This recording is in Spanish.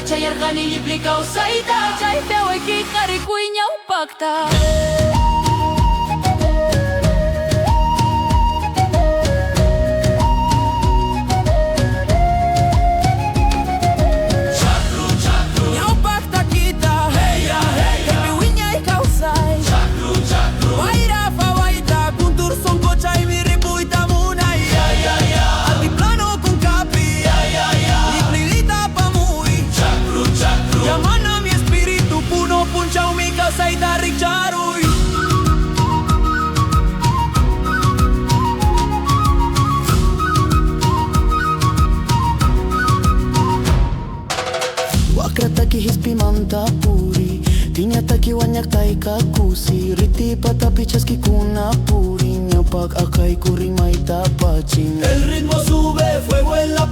Chay argani liplika usaita Chay peweki karikuinya upakta Wakrataki hispi manta puri Tinyataki wanyak taika kusi Riti patapi chaski kuna puri Nyapak akai kuri maita pachin. El ritmo sube, fuego en la